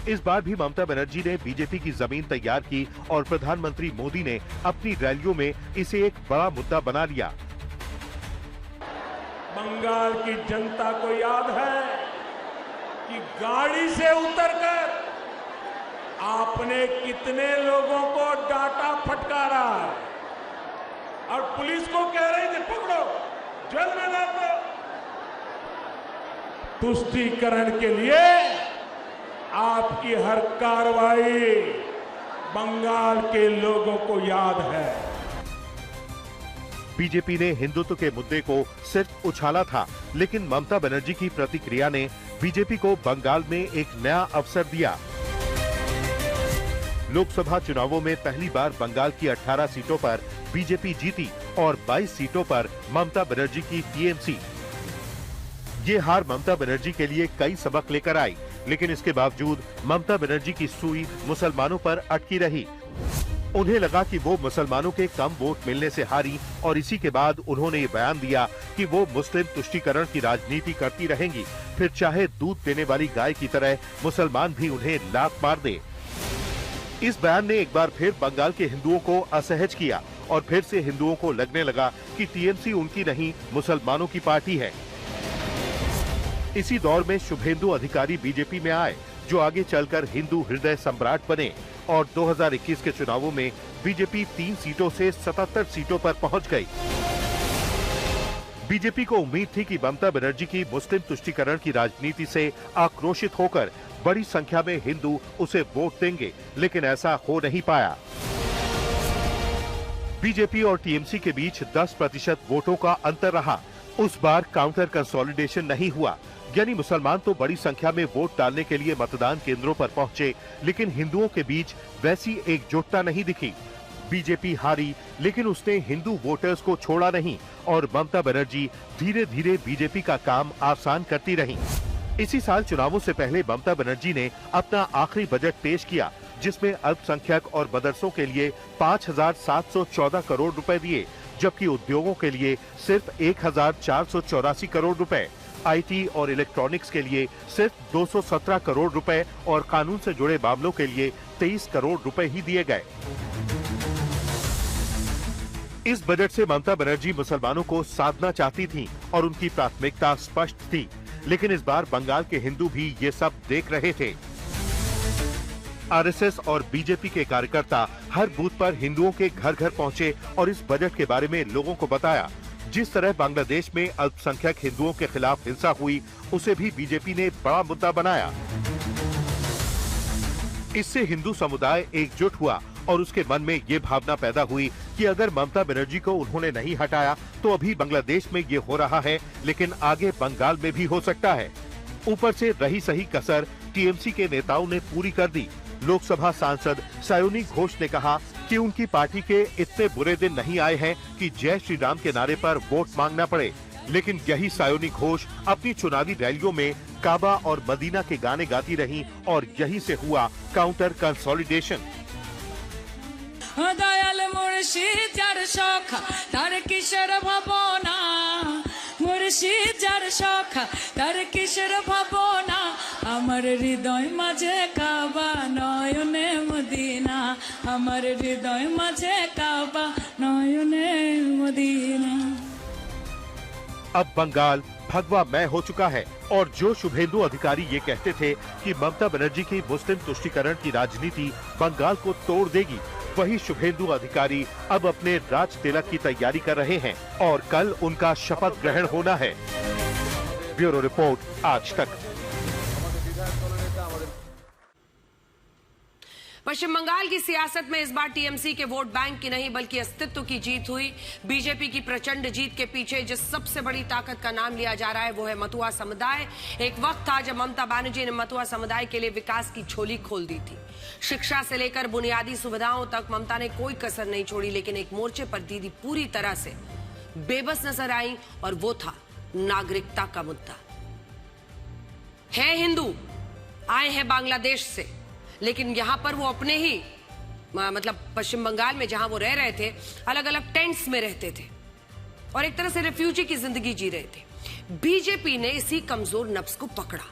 इस बार भी ममता बनर्जी ने बीजेपी की जमीन तैयार की और प्रधानमंत्री मोदी ने अपनी रैलियों में इसे एक बड़ा मुद्दा बना लिया। बंगाल की जनता को याद है कि गाड़ी से उतरकर आपने कितने लोगों को डांटा फटकारा और पुलिस को कह रहे थे पकड़ो जेल में डाल दो। तुष्टीकरण के लिए आपकी हर कार्रवाई बंगाल के लोगों को याद है। बीजेपी ने हिंदुत्व के मुद्दे को सिर्फ उछाला था, लेकिन ममता बनर्जी की प्रतिक्रिया ने बीजेपी को बंगाल में एक नया अवसर दिया। लोकसभा चुनावों में पहली बार बंगाल की 18 सीटों पर बीजेपी जीती और 22 सीटों पर ममता बनर्जी की टीएमसी। ये हार ममता बनर्जी के लिए कई सबक लेकर आई, लेकिन इसके बावजूद ममता बनर्जी की सुई मुसलमानों पर अटकी रही। उन्हें लगा कि वो मुसलमानों के कम वोट मिलने से हारी और इसी के बाद उन्होंने ये बयान दिया कि वो मुस्लिम तुष्टीकरण की राजनीति करती रहेंगी, फिर चाहे दूध देने वाली गाय की तरह मुसलमान भी उन्हें लात मार दे। इस बयान ने एक बार फिर बंगाल के हिंदुओं को असहज किया और फिर से हिंदुओं को लगने लगा कि टीएमसी उनकी नहीं मुसलमानों की पार्टी है। इसी दौर में शुभेंदु अधिकारी बीजेपी में आए, जो आगे चलकर हिंदू हृदय सम्राट बने और 2021 के चुनावों में बीजेपी 3 सीटों से 77 सीटों पर पहुंच गई। बीजेपी को उम्मीद थी कि ममता बनर्जी की मुस्लिम तुष्टीकरण की राजनीति से आक्रोशित होकर बड़ी संख्या में हिंदू उसे वोट देंगे, लेकिन ऐसा हो नहीं पाया। बीजेपी और टीएमसी के बीच 10% वोटों का अंतर रहा। उस बार काउंटर कंसोलिडेशन नहीं हुआ, यानी मुसलमान तो बड़ी संख्या में वोट डालने के लिए मतदान केंद्रों पर पहुंचे, लेकिन हिंदुओं के बीच वैसी एकजुटता नहीं दिखी। बीजेपी हारी, लेकिन उसने हिंदू वोटर्स को छोड़ा नहीं और ममता बनर्जी धीरे धीरे बीजेपी का काम आसान करती रही। इसी साल चुनावों से पहले ममता बनर्जी ने अपना आखिरी बजट पेश किया, जिसमें अल्पसंख्यक और मदरसों के लिए 5,714 करोड़ रुपए दिए, जबकि उद्योगों के लिए सिर्फ 1,484 करोड़ रुपए, आईटी और इलेक्ट्रॉनिक्स के लिए सिर्फ 217 करोड़ रुपए और कानून से जुड़े मामलों के लिए 23 करोड़ रुपए ही दिए गए। इस बजट से ममता बनर्जी मुसलमानों को साधना चाहती थीं और उनकी प्राथमिकता स्पष्ट थी, लेकिन इस बार बंगाल के हिंदू भी ये सब देख रहे थे। आरएसएस और बीजेपी के कार्यकर्ता हर बूथ पर हिंदुओं के घर घर पहुंचे और इस बजट के बारे में लोगों को बताया। जिस तरह बांग्लादेश में अल्पसंख्यक हिंदुओं के खिलाफ हिंसा हुई, उसे भी बीजेपी ने बड़ा मुद्दा बनाया। इससे हिंदू समुदाय एकजुट हुआ और उसके मन में ये भावना पैदा हुई कि अगर ममता बनर्जी को उन्होंने नहीं हटाया तो अभी बांग्लादेश में ये हो रहा है, लेकिन आगे बंगाल में भी हो सकता है। ऊपर से रही सही कसर टीएमसी के नेताओं ने पूरी कर दी। लोकसभा सांसद सायोनी घोष ने कहा कि उनकी पार्टी के इतने बुरे दिन नहीं आए हैं कि जय श्री राम के नारे पर वोट मांगना पड़े, लेकिन यही सायोनी घोष अपनी चुनावी रैलियों में काबा और मदीना के गाने गाती रहीं और यही से हुआ काउंटर कंसोलिडेशन। दयाल मुर्शिद जार सखा तार किशोर भावना, मुर्शिद जार सखा तार किशोर भावना, আমার হৃদয় মাঝে কাবা নয়নে মদিনা। আমার হৃদয় মাঝে কাবা নয়নে মদিনা। अब बंगाल भगवामय हो चुका है और जो शुभेंदु अधिकारी ये कहते थे कि ममता बनर्जी की मुस्लिम तुष्टीकरण की राजनीति बंगाल को तोड़ देगी, वही शुभेंदु अधिकारी अब अपने राज तिलक की तैयारी कर रहे हैं और कल उनका शपथ ग्रहण होना है। ब्यूरो रिपोर्ट, आज तक। पश्चिम बंगाल की सियासत में इस बार टीएमसी के वोट बैंक की नहीं बल्कि अस्तित्व की जीत हुई। बीजेपी की प्रचंड जीत के पीछे जिस सबसे बड़ी ताकत का नाम लिया जा रहा है वो है मतुआ समुदाय। एक वक्त था जब ममता बनर्जी ने मतुआ समुदाय के लिए विकास की झोली खोल दी थी। शिक्षा से लेकर बुनियादी सुविधाओं तक ममता ने कोई कसर नहीं छोड़ी, लेकिन एक मोर्चे पर दीदी पूरी तरह से बेबस नजर आई और वो था नागरिकता का मुद्दा। है हिंदू, आए हैं बांग्लादेश से, लेकिन यहां पर वो अपने ही मतलब पश्चिम बंगाल में जहां वो रह रहे थे अलग अलग टेंट्स में रहते थे और एक तरह से रेफ्यूजी की जिंदगी जी रहे थे। बीजेपी ने इसी कमजोर नफ्स को पकड़ा।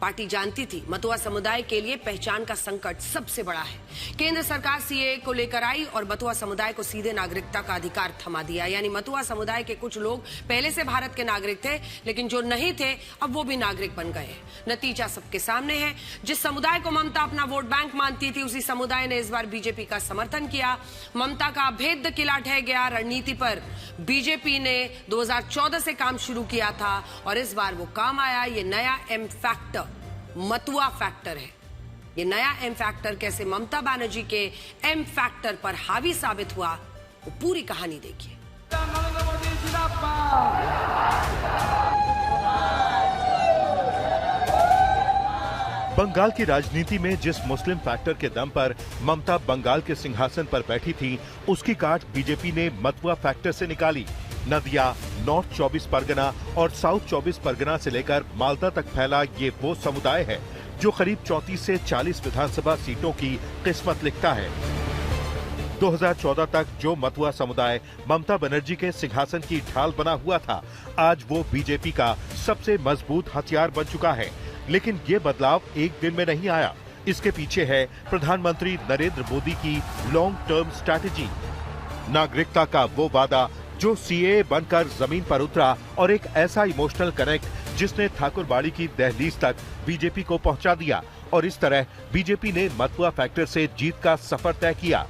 पार्टी जानती थी मतुआ समुदाय के लिए पहचान का संकट सबसे बड़ा है। केंद्र सरकार सीएए को लेकर आई और मतुआ समुदाय को सीधे नागरिकता का अधिकार थमा दिया। यानी मतुआ समुदाय के कुछ लोग पहले से भारत के नागरिक थे, लेकिन जो नहीं थे अब वो भी नागरिक बन गए। नतीजा सबके सामने है। जिस समुदाय को ममता अपना वोट बैंक मानती थी, उसी समुदाय ने इस बार बीजेपी का समर्थन किया। ममता का अभेद्य किला ढह गया। रणनीति पर बीजेपी ने 2014 से काम शुरू किया था और इस बार वो काम आया। ये नया एम फैक्टर मतुआ फैक्टर है। ये नया एम फैक्टर कैसे ममता बनर्जी के एम फैक्टर पर हावी साबित हुआ, वो पूरी कहानी देखिए। बंगाल की राजनीति में जिस मुस्लिम फैक्टर के दम पर ममता बंगाल के सिंहासन पर बैठी थी, उसकी काट बीजेपी ने मतुआ फैक्टर से निकाली। नदिया, नॉर्थ 24 परगना और साउथ 24 परगना से लेकर मालदा तक फैला ये वो समुदाय है जो करीब 34 से 40 विधानसभा सीटों की किस्मत लिखता है। 2014 तक जो मतुआ समुदाय ममता बनर्जी के सिंहासन की ढाल बना हुआ था, आज वो बीजेपी का सबसे मजबूत हथियार बन चुका है। लेकिन ये बदलाव एक दिन में नहीं आया। इसके पीछे है प्रधानमंत्री नरेंद्र मोदी की लॉन्ग टर्म स्ट्रैटेजी। नागरिकता का वो वादा जो सीएए बनकर जमीन पर उतरा और एक ऐसा इमोशनल कनेक्ट जिसने ठाकुरबाड़ी की दहलीज तक बीजेपी को पहुंचा दिया और इस तरह बीजेपी ने मतुआ फैक्टर से जीत का सफर तय किया।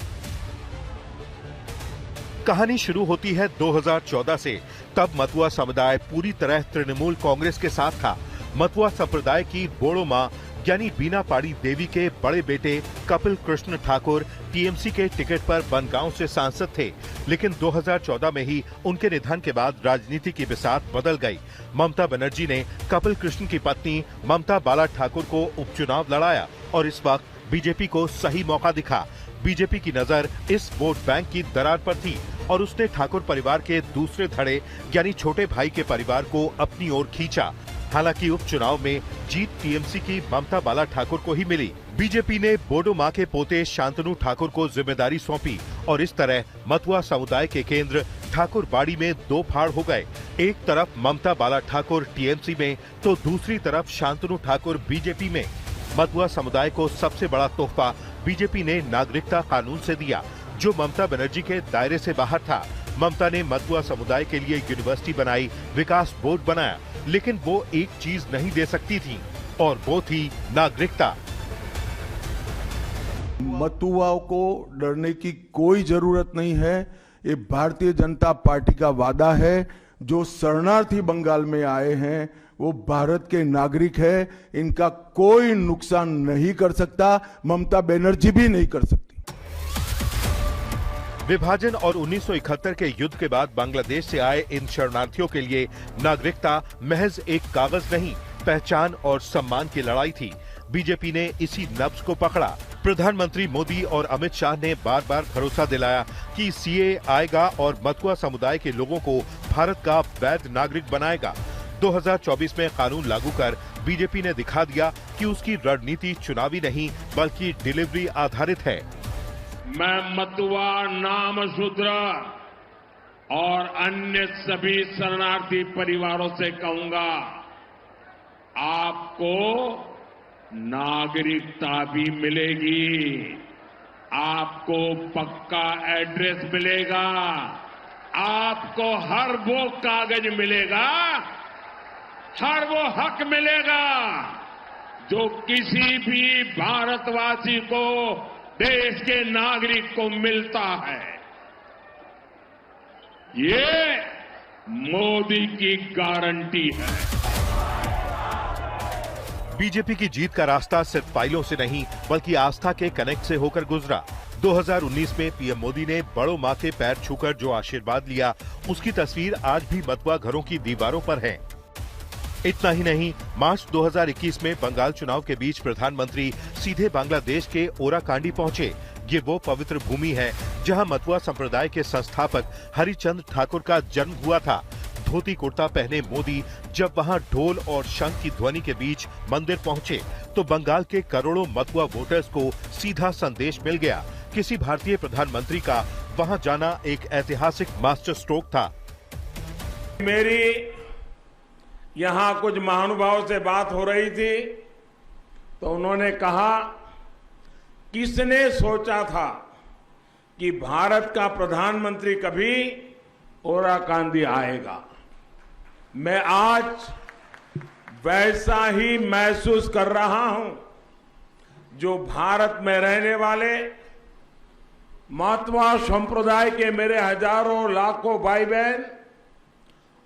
कहानी शुरू होती है 2014 से। तब मतुआ समुदाय पूरी तरह तृणमूल कांग्रेस के साथ था। मतुआ संप्रदाय की बोड़ो मां यानी बीना पाड़ी देवी के बड़े बेटे कपिल कृष्ण ठाकुर टीएमसी के टिकट पर बनगांव से सांसद थे, लेकिन 2014 में ही उनके निधन के बाद राजनीति की बिसात बदल गई। ममता बनर्जी ने कपिल कृष्ण की पत्नी ममता बाला ठाकुर को उपचुनाव लड़ाया और इस वक्त बीजेपी को सही मौका दिखा। बीजेपी की नजर इस वोट बैंक की दरार पर थी और उसने ठाकुर परिवार के दूसरे धड़े यानी छोटे भाई के परिवार को अपनी ओर खींचा। हालांकि उपचुनाव में जीत टीएमसी की ममता बाला ठाकुर को ही मिली। बीजेपी ने बोडो मां के पोते शांतनु ठाकुर को जिम्मेदारी सौंपी और इस तरह मतुआ समुदाय के केंद्र ठाकुरबाड़ी में दो फाड़ हो गए। एक तरफ ममता बाला ठाकुर टीएमसी में तो दूसरी तरफ शांतनु ठाकुर बीजेपी में। मतुआ समुदाय को सबसे बड़ा तोहफा बीजेपी ने नागरिकता कानून से दिया, जो ममता बनर्जी के दायरे से बाहर था। ममता ने मतुआ समुदाय के लिए यूनिवर्सिटी बनाई, विकास बोर्ड बनाया, लेकिन वो एक चीज नहीं दे सकती थी और वो थी नागरिकता। मतुआओं को डरने की कोई जरूरत नहीं है। ये भारतीय जनता पार्टी का वादा है। जो शरणार्थी बंगाल में आए हैं वो भारत के नागरिक है। इनका कोई नुकसान नहीं कर सकता, ममता बनर्जी भी नहीं कर सकती। विभाजन और 1971 के युद्ध के बाद बांग्लादेश से आए इन शरणार्थियों के लिए नागरिकता महज एक कागज नहीं, पहचान और सम्मान की लड़ाई थी। बीजेपी ने इसी नब्ज को पकड़ा। प्रधानमंत्री मोदी और अमित शाह ने बार बार भरोसा दिलाया कि सीएए आएगा और मतुआ समुदाय के लोगों को भारत का वैध नागरिक बनाएगा। 2024 में कानून लागू कर बीजेपी ने दिखा दिया कि उसकी रणनीति चुनावी नहीं बल्कि डिलीवरी आधारित है। मैं मतुआ, नामशूद्र और अन्य सभी शरणार्थी परिवारों से कहूंगा, आपको नागरिकता भी मिलेगी, आपको पक्का एड्रेस मिलेगा, आपको हर वो कागज मिलेगा, हर वो हक मिलेगा जो किसी भी भारतवासी को, देश के नागरिक को मिलता है। ये मोदी की गारंटी है। बीजेपी की जीत का रास्ता सिर्फ फाइलों से नहीं बल्कि आस्था के कनेक्ट से होकर गुजरा। 2019 में पीएम मोदी ने बड़ों मां के पैर छूकर जो आशीर्वाद लिया, उसकी तस्वीर आज भी मतुआ घरों की दीवारों पर है। इतना ही नहीं, मार्च 2021 में बंगाल चुनाव के बीच प्रधानमंत्री सीधे बांग्लादेश के ओराकांडी पहुंचे। ये वो पवित्र भूमि है जहां मतुआ संप्रदाय के संस्थापक हरिचंद ठाकुर का जन्म हुआ था। धोती कुर्ता पहने मोदी जब वहां ढोल और शंख की ध्वनि के बीच मंदिर पहुंचे तो बंगाल के करोड़ों मतुआ वोटर्स को सीधा संदेश मिल गया। किसी भारतीय प्रधानमंत्री का वहां जाना एक ऐतिहासिक मास्टर स्ट्रोक था। मेरी यहां कुछ महानुभावों से बात हो रही थी तो उन्होंने कहा, किसने सोचा था कि भारत का प्रधानमंत्री कभी ओराकांडी आएगा। मैं आज वैसा ही महसूस कर रहा हूं जो भारत में रहने वाले मतुआ संप्रदाय के मेरे हजारों लाखों भाई बहन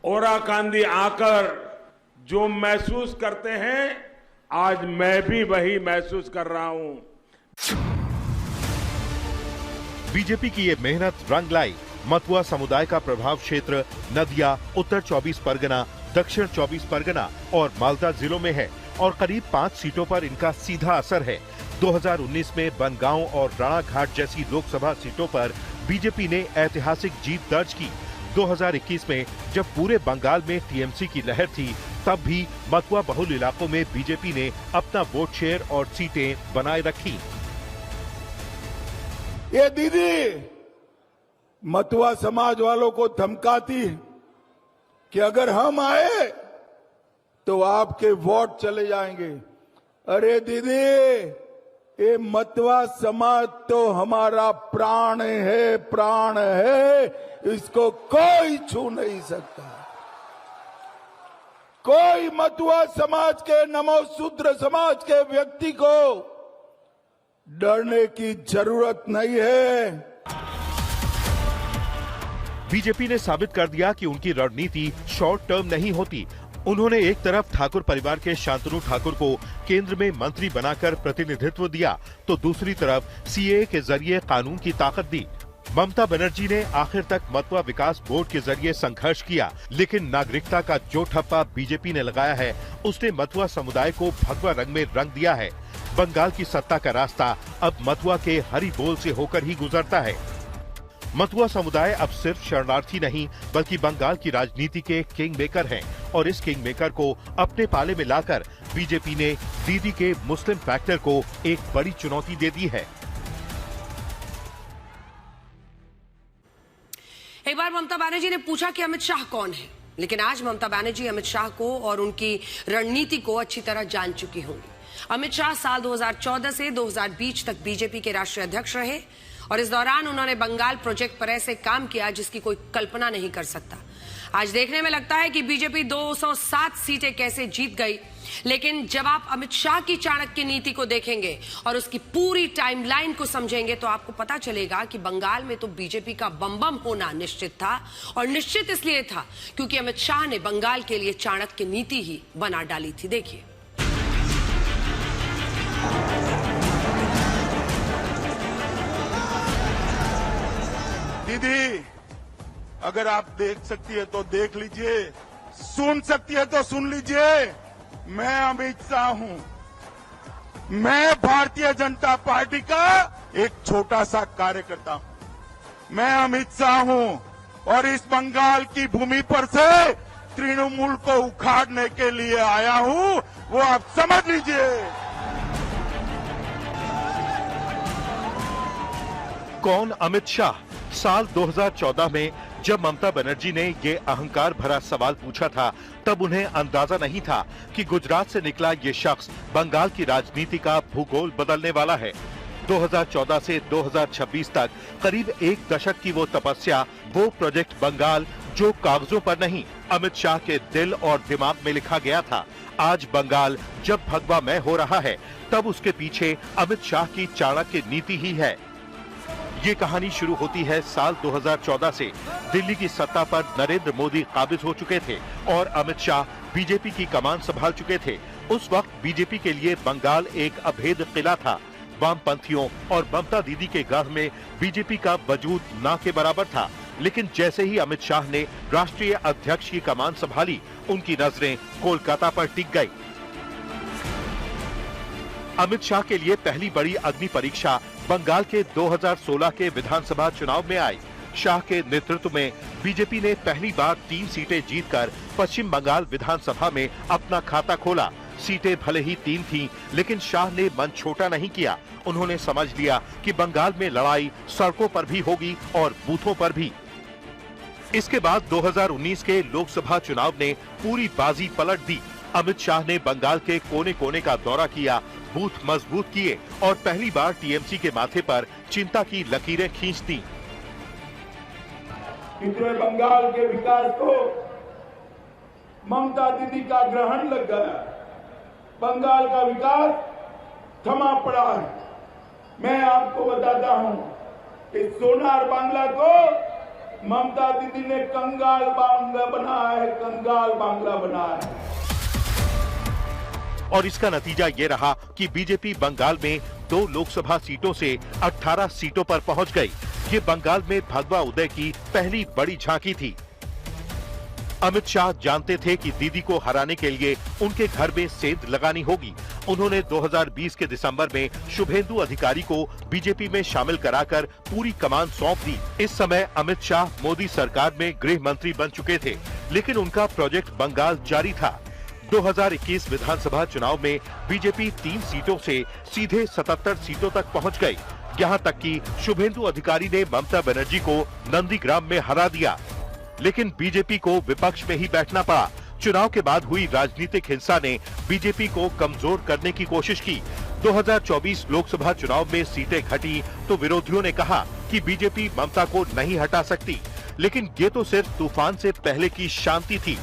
ओराकांडी आकर जो महसूस करते हैं, आज मैं भी वही महसूस कर रहा हूं। बीजेपी की ये मेहनत रंग लाई। मतुआ समुदाय का प्रभाव क्षेत्र नदिया, उत्तर 24 परगना, दक्षिण 24 परगना और मालदा जिलों में है और करीब 5 सीटों पर इनका सीधा असर है। 2019 में बनगांव और राणाघाट जैसी लोकसभा सीटों पर बीजेपी ने ऐतिहासिक जीत दर्ज की। 2021 में जब पूरे बंगाल में टीएमसी की लहर थी, तब भी मतुआ बहुल इलाकों में बीजेपी ने अपना वोट शेयर और सीटें बनाए रखी। ये दीदी मतुआ समाज वालों को धमकाती कि अगर हम आए तो आपके वोट चले जाएंगे। अरे दीदी, ये मतुआ समाज तो हमारा प्राण है, प्राण है, इसको कोई छू नहीं सकता। कोई मतुआ समाज के, नमो शूद्र समाज के व्यक्ति को डरने की जरूरत नहीं है। बीजेपी ने साबित कर दिया कि उनकी रणनीति शॉर्ट टर्म नहीं होती। उन्होंने एक तरफ ठाकुर परिवार के शांतनु ठाकुर को केंद्र में मंत्री बनाकर प्रतिनिधित्व दिया तो दूसरी तरफ सीएए के जरिए कानून की ताकत दी। ममता बनर्जी ने आखिर तक मतुआ विकास बोर्ड के जरिए संघर्ष किया, लेकिन नागरिकता का जो ठप्पा बीजेपी ने लगाया है उसने मतुआ समुदाय को भगवा रंग में रंग दिया है। बंगाल की सत्ता का रास्ता अब मतुआ के हरि बोल से होकर ही गुजरता है। मतुआ समुदाय अब सिर्फ शरणार्थी नहीं बल्कि बंगाल की राजनीति के किंग मेकर हैं और इस किंग मेकर को अपने पाले में लाकर बीजेपी ने दीदी के मुस्लिम फैक्टर को एक बड़ी चुनौती दे दी है। एक बार ममता बनर्जी ने पूछा कि अमित शाह कौन है, लेकिन आज ममता बनर्जी अमित शाह को और उनकी रणनीति को अच्छी तरह जान चुकी होंगी। अमित शाह साल 2014 से 2020 तक बीजेपी के राष्ट्रीय अध्यक्ष रहे और इस दौरान उन्होंने बंगाल प्रोजेक्ट पर ऐसे काम किया जिसकी कोई कल्पना नहीं कर सकता। आज देखने में लगता है कि बीजेपी 207 सीटें कैसे जीत गई, लेकिन जब आप अमित शाह की चाणक्य नीति को देखेंगे और उसकी पूरी टाइमलाइन को समझेंगे तो आपको पता चलेगा कि बंगाल में तो बीजेपी का बम होना निश्चित था और निश्चित इसलिए था क्योंकि अमित शाह ने बंगाल के लिए चाणक्य नीति ही बना डाली थी। देखिए, दीदी अगर आप देख सकती है तो देख लीजिए, सुन सकती है तो सुन लीजिए। मैं अमित शाह हूं, मैं भारतीय जनता पार्टी का एक छोटा सा कार्यकर्ता हूं। मैं अमित शाह हूं और इस बंगाल की भूमि पर से तृणमूल को उखाड़ने के लिए आया हूं, वो आप समझ लीजिए। कौन अमित शाह? साल 2014 में जब ममता बनर्जी ने ये अहंकार भरा सवाल पूछा था तब उन्हें अंदाजा नहीं था कि गुजरात से निकला ये शख्स बंगाल की राजनीति का भूगोल बदलने वाला है। 2014 से 2026 तक करीब 1 दशक की वो तपस्या, वो प्रोजेक्ट बंगाल जो कागजों पर नहीं, अमित शाह के दिल और दिमाग में लिखा गया था, आज बंगाल जब भगवामय हो रहा है, तब उसके पीछे अमित शाह की चाणक्य नीति ही है। ये कहानी शुरू होती है साल 2014 से। दिल्ली की सत्ता पर नरेंद्र मोदी काबिज हो चुके थे और अमित शाह बीजेपी की कमान संभाल चुके थे। उस वक्त बीजेपी के लिए बंगाल एक अभेद किला था। वामपंथियों और ममता दीदी के गढ़ में बीजेपी का वजूद ना के बराबर था। लेकिन जैसे ही अमित शाह ने राष्ट्रीय अध्यक्ष की कमान संभाली, उनकी नजरें कोलकाता पर टिक गई। अमित शाह के लिए पहली बड़ी अग्नि परीक्षा बंगाल के 2016 के विधानसभा चुनाव में आई। शाह के नेतृत्व में बीजेपी ने पहली बार 3 सीटें जीतकर पश्चिम बंगाल विधानसभा में अपना खाता खोला। सीटें भले ही 3 थीं, लेकिन शाह ने मन छोटा नहीं किया। उन्होंने समझ लिया कि बंगाल में लड़ाई सड़कों पर भी होगी और बूथों पर भी। इसके बाद 2019 के लोकसभा चुनाव ने पूरी बाजी पलट दी। अमित शाह ने बंगाल के कोने कोने का दौरा किया, बूथ मजबूत किए और पहली बार टीएमसी के माथे पर चिंता की लकीरें खींच दी। इतने बंगाल के विकास को ममता दीदी का ग्रहण लग गया। बंगाल का विकास थमा पड़ा है। मैं आपको बताता हूं कि सोनार बांग्ला को ममता दीदी ने कंगाल बांग्ला बनाया है, कंगाल बांग्ला बनाया है। और इसका नतीजा ये रहा कि बीजेपी बंगाल में 2 लोकसभा सीटों से 18 सीटों पर पहुंच गई। ये बंगाल में भगवा उदय की पहली बड़ी झांकी थी। अमित शाह जानते थे कि दीदी को हराने के लिए उनके घर में सेंध लगानी होगी। उन्होंने 2020 के दिसंबर में शुभेंदु अधिकारी को बीजेपी में शामिल कराकर पूरी कमान सौंप दी। इस समय अमित शाह मोदी सरकार में गृह मंत्री बन चुके थे, लेकिन उनका प्रोजेक्ट बंगाल जारी था। 2021 विधानसभा चुनाव में बीजेपी 3 सीटों से सीधे 77 सीटों तक पहुंच गई। यहां तक कि शुभेंदु अधिकारी ने ममता बनर्जी को नंदीग्राम में हरा दिया। लेकिन बीजेपी को विपक्ष में ही बैठना पड़ा। चुनाव के बाद हुई राजनीतिक हिंसा ने बीजेपी को कमजोर करने की कोशिश की। 2024 लोकसभा चुनाव में सीटें घटी तो विरोधियों ने कहा कि बीजेपी ममता को नहीं हटा सकती, लेकिन ये तो सिर्फ तूफान से पहले की शांति थी।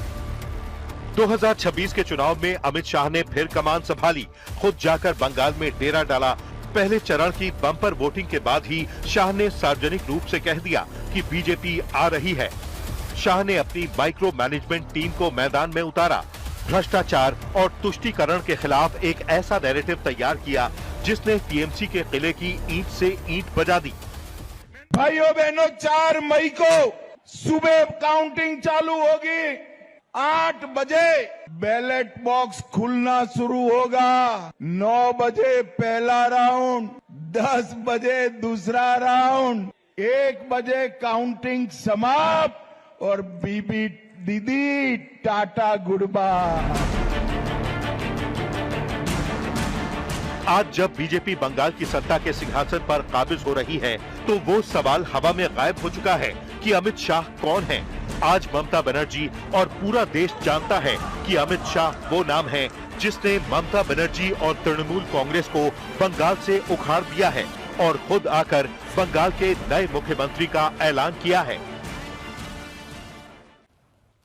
2026 के चुनाव में अमित शाह ने फिर कमान संभाली, खुद जाकर बंगाल में डेरा डाला। पहले चरण की बम्पर वोटिंग के बाद ही शाह ने सार्वजनिक रूप से कह दिया कि बीजेपी आ रही है। शाह ने अपनी माइक्रो मैनेजमेंट टीम को मैदान में उतारा। भ्रष्टाचार और तुष्टीकरण के खिलाफ एक ऐसा नैरेटिव तैयार किया जिसने टीएमसी के किले की ईंट से ईंट बजा दी। भाइयों बहनों, 4 मई को सुबह काउंटिंग चालू होगी। 8 बजे बैलेट बॉक्स खुलना शुरू होगा। 9 बजे पहला राउंड, 10 बजे दूसरा राउंड, 1 बजे काउंटिंग समाप्त और बीबी दीदी टाटा गुड बाय। आज जब बीजेपी बंगाल की सत्ता के सिंहासन पर काबिज हो रही है, तो वो सवाल हवा में गायब हो चुका है कि अमित शाह कौन है। आज ममता बनर्जी और पूरा देश जानता है कि अमित शाह वो नाम है जिसने ममता बनर्जी और तृणमूल कांग्रेस को बंगाल से उखाड़ दिया है और खुद आकर बंगाल के नए मुख्यमंत्री का ऐलान किया है।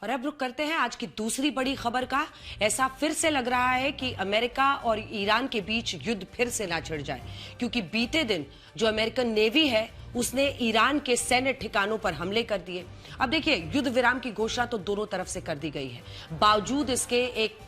और अब रुक करते हैं आज की दूसरी बड़ी खबर का। ऐसा फिर से लग रहा है कि अमेरिका और ईरान के बीच युद्ध फिर से ना छिड़ जाए, क्योंकि बीते दिन जो अमेरिकन नेवी है उसने ईरान के सैन्य ठिकानों पर हमले कर दिए। अब देखिए, युद्ध विराम की घोषणा तो दोनों तरफ से कर दी गई है, बावजूद इसके एक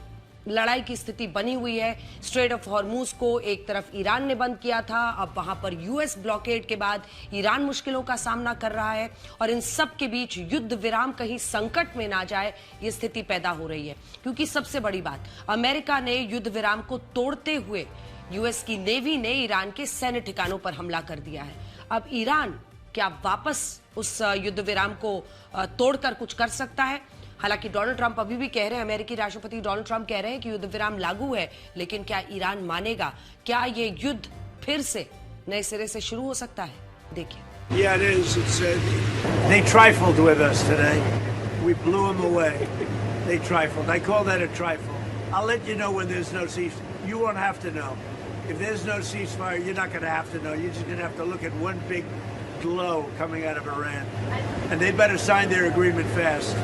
लड़ाई की स्थिति बनी हुई है। स्ट्रेट ऑफ हॉर्मूज को एक तरफ ईरान ने बंद किया था, अब वहां पर यूएस ब्लॉकेड के बाद ईरान मुश्किलों का सामना कर रहा है और इन सब के बीच युद्ध विराम कहीं संकट में ना जाए, ये स्थिति पैदा हो रही है। क्योंकि सबसे बड़ी बात, अमेरिका ने युद्ध विराम को तोड़ते हुए यूएस की नेवी ने ईरान के सैन्य ठिकानों पर हमला कर दिया है। अब ईरान क्या वापस उस युद्ध विराम को तोड़कर कुछ कर सकता है? हालांकि डोनाल्ड ट्रंप अभी भी कह रहे हैं, अमेरिकी राष्ट्रपति डोनाल्ड ट्रंप कह रहे हैं कि युद्ध विराम लागू है, लेकिन क्या ईरान मानेगा? क्या ये युद्ध फिर से नए सिरे से शुरू हो सकता है? देखिए। Yeah, it is. They trifled with us today. We blew them away. They trifled. I call that a trifle. I'll let you know when there's no cease. You won't have to know. If there's no ceasefire, you're not going to have to know. You're just going to have to look at one big glow coming out of Iran. And they better sign their agreement fast.